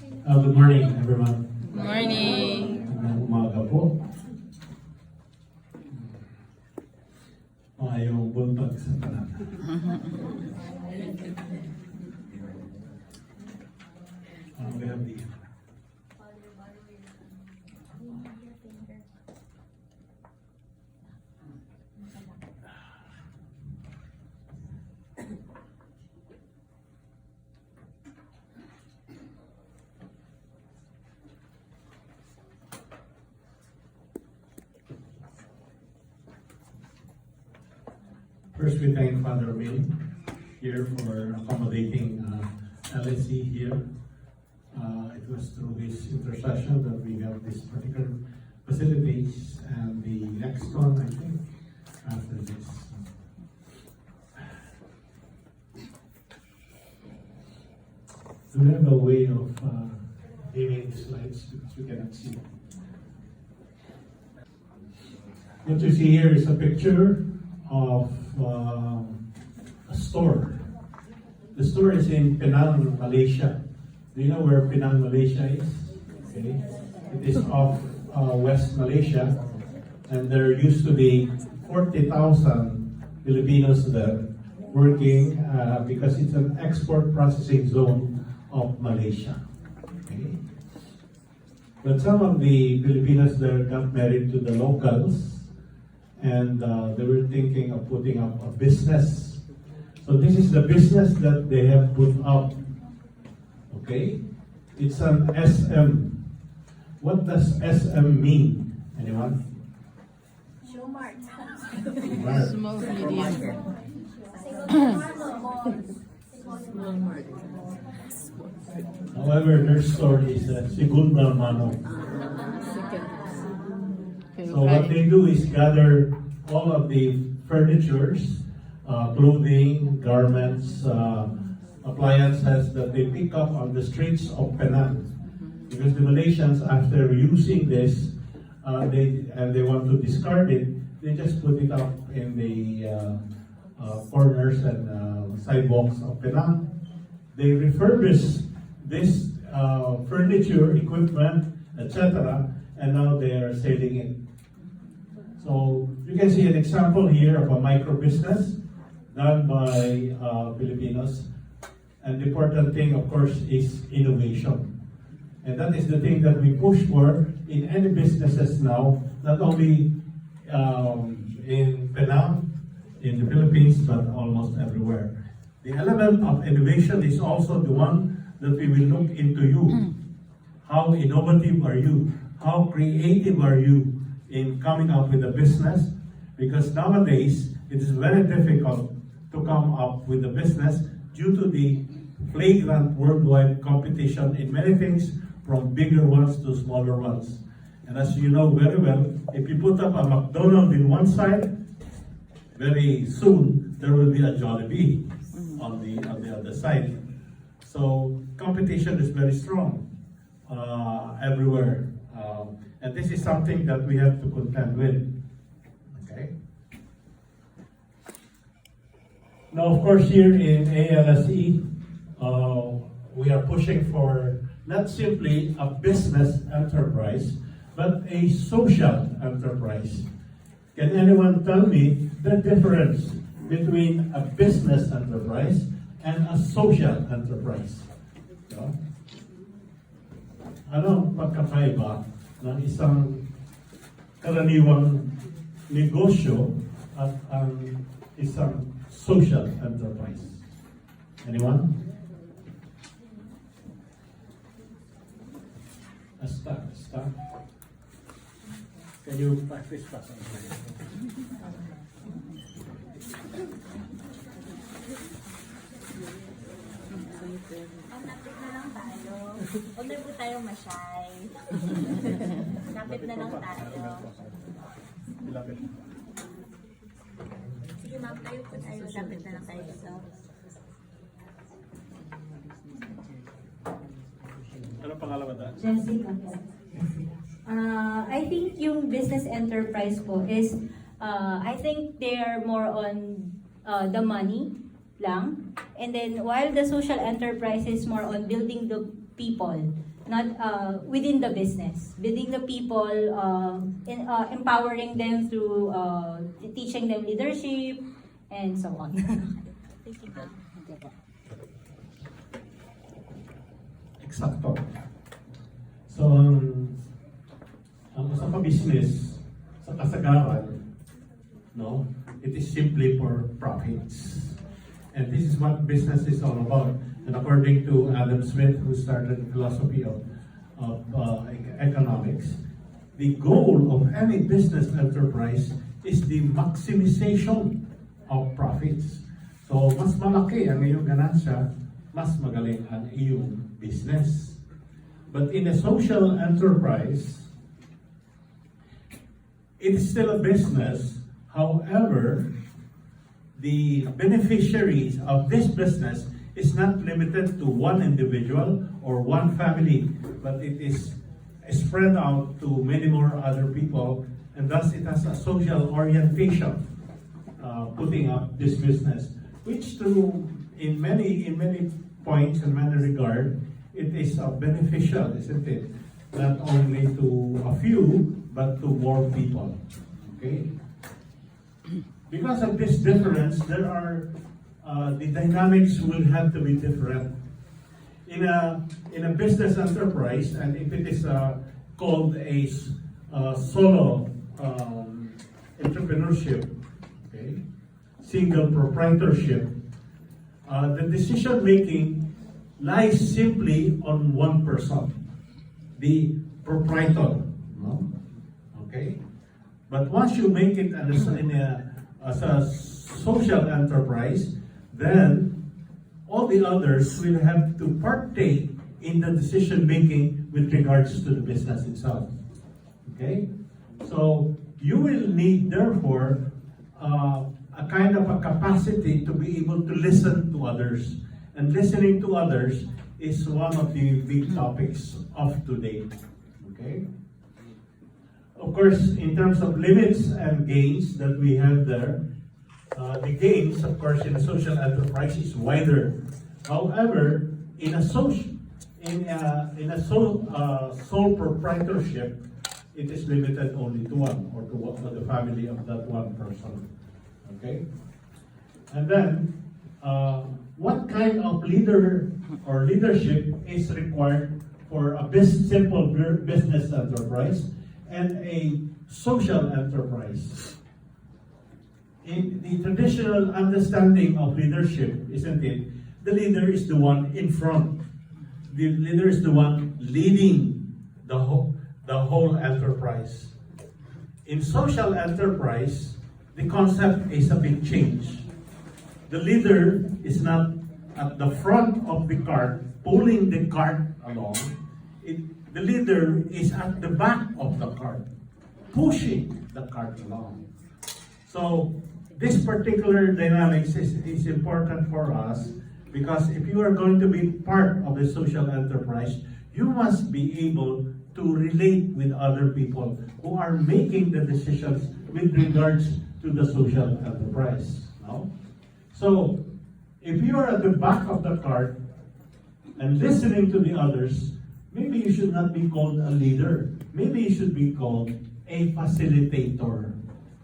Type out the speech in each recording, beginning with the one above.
Good morning, everyone. Morning. Magandang umaga po. Maayong buntag sa tanan. We have the First, we thank Father Will here for accommodating LSE here. It was through his intercession that we have this particular facilities, and the next one, I think, after this. Do we have a way of giving the slides because we cannot see? What you see here is a picture of a store. The store is in Penang, Malaysia. Do you know where Penang, Malaysia is? Okay. It is off West Malaysia, and there used to be 40,000 Filipinos there working because it's an export processing zone of Malaysia. Okay. But some of the Filipinos there got married to the locals, and they were thinking of putting up a business. So this is the business that they have put up. Okay? It's an SM. What does SM mean? Anyone? Showmart. Small medium. However, their store is a segunda mano. So what they do is gather all of the furnitures, clothing, garments, appliances that they pick up on the streets of Penang. Because the Malaysians, after using this, they want to discard it, they just put it up in the corners and sidewalks of Penang. They refurbish this furniture, equipment, etc., and now they are selling it. So you can see an example here of a micro business done by Filipinos. And the important thing, of course, is innovation. And that is the thing that we push for in any businesses now, not only in Penang, in the Philippines, but almost everywhere. The element of innovation is also the one that we will look into you. How innovative are you? How creative are you in coming up with a business? Because nowadays, it is very difficult to come up with a business due to the flagrant worldwide competition in many things, from bigger ones to smaller ones. And as you know very well, if you put up a McDonald's in one side, very soon there will be a Jollibee on the other side. So competition is very strong everywhere. And this is something that we have to contend with. Okay. Now, of course, here in ALSE, we are pushing for not simply a business enterprise, but a social enterprise. Can anyone tell me the difference between a business enterprise and a social enterprise? No? Ano ang pagkakaiba ng isang karaniwang negosyo at ang isang social enterprise? Anyone? Asta. Can you practice pass on Lapit na lang tayo. Huwag na po tayo ma-shy. Lapit na lang tayo. Sige ma'am, tayo po tayo. Lapit na lang tayo dito. Ano pangalawa na? Jessica po. I think yung business enterprise po is, I think they are more on the money lang. And then while the social enterprise is more on building the people. not within the business, within the people, empowering them through teaching them leadership and so on. Thank you, ma'am. Eksakto. So, ang sa business sa kasagaran, no, it is simply for profits. And this is what business is all about. And according to Adam Smith, who started the philosophy of economics, the goal of any business enterprise is the maximization of profits. So, mas malaki ang iyong ganansya, mas magaling ang iyong business. But in a social enterprise, it is still a business. However, the beneficiaries of this business is not limited to one individual or one family, but it is spread out to many more other people, and thus it has a social orientation, putting up this business, which through in many points and many regard, it is beneficial, isn't it? Not only to a few, but to more people. Okay? Because of this difference, there are the dynamics will have to be different. In a business enterprise, and if it is called a solo entrepreneurship, okay, single proprietorship, the decision making lies simply on one person, the proprietor. No? Okay, but once you make it as a social enterprise, then all the others will have to partake in the decision making with regards to the business itself. Okay, so you will need therefore a kind of a capacity to be able to listen to others, and listening to others is one of the big topics of today. Okay. Of course, in terms of limits and gains that we have there, the gains, of course, in a social enterprise is wider. However, in a sole proprietorship, it is limited only to one, or to the family of that one person. Okay, and then what kind of leader or leadership is required for a simple business enterprise and a social enterprise? In the traditional understanding of leadership, isn't it? The leader is the one in front. The leader is the one leading the whole enterprise. In social enterprise, the concept is a big change. The leader is not at the front of the cart, pulling the cart along. The leader is at the back of the cart, pushing the cart along. So this particular dynamics is important for us, because if you are going to be part of a social enterprise, you must be able to relate with other people who are making the decisions with regards to the social enterprise. No? So if you are at the back of the cart and listening to the others, maybe you should not be called a leader. Maybe you should be called a facilitator,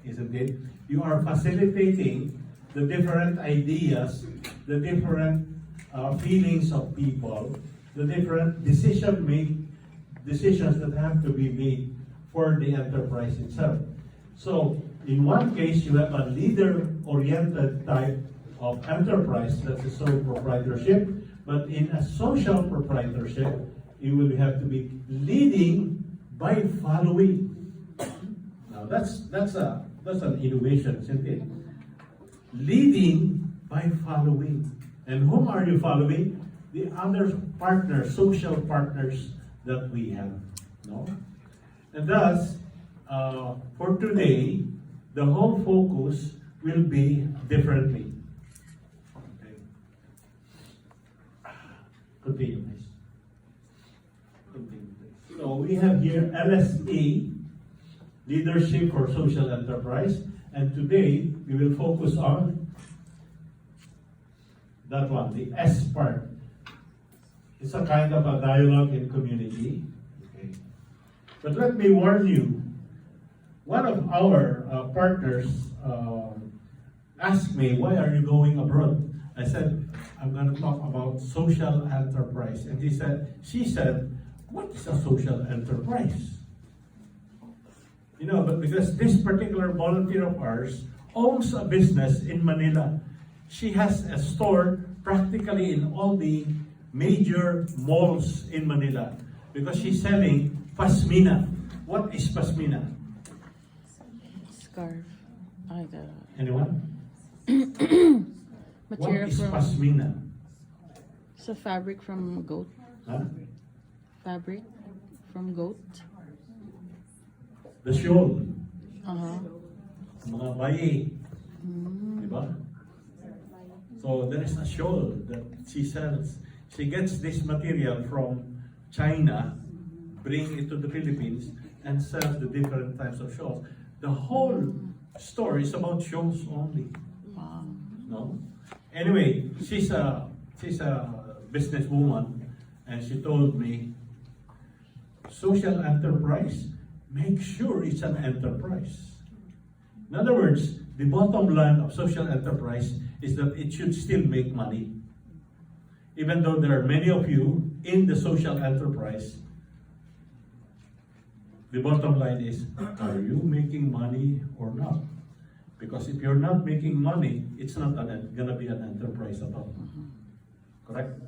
isn't it? You are facilitating the different ideas, the different feelings of people, the different decisions that have to be made for the enterprise itself. So, in one case, you have a leader-oriented type of enterprise, that's a sole proprietorship, but in a social proprietorship, you will have to be leading by following. Now, that's an innovation, isn't it? Leading by following. And whom are you following? The other partners, social partners that we have. No? And thus, for today, the whole focus will be differently. Okay. Continue, please. Continue, please. So we have here LSA, Leadership for Social Enterprise, and today we will focus on that one, the S part, It's a kind of a dialogue in community. Okay. But let me warn you, one of our partners asked me, why are you going abroad? I said, I'm going to talk about social enterprise. And she said, what is a social enterprise? You know, but because this particular volunteer of ours owns a business in Manila. She has a store practically in all the major malls in Manila because she's selling pasmina. What is pasmina? Scarf. Ay, the Anyone? What material is from... pasmina? It's a fabric from goat. Huh? Fabric from goat. The shawl. Uh-huh. Mga bayi. Diba? So there is a shawl that she sells. She gets this material from China, bring it to the Philippines, and sells the different types of shawls. The whole store is about shawls only. Wow. No? Anyway, she's a businesswoman, and she told me, social enterprise, make sure it's an enterprise. In other words, the bottom line of social enterprise is that it should still make money. Even though there are many of you in the social enterprise, the bottom line is, are you making money or not? Because if you're not making money, it's not going to be an enterprise at all. Correct?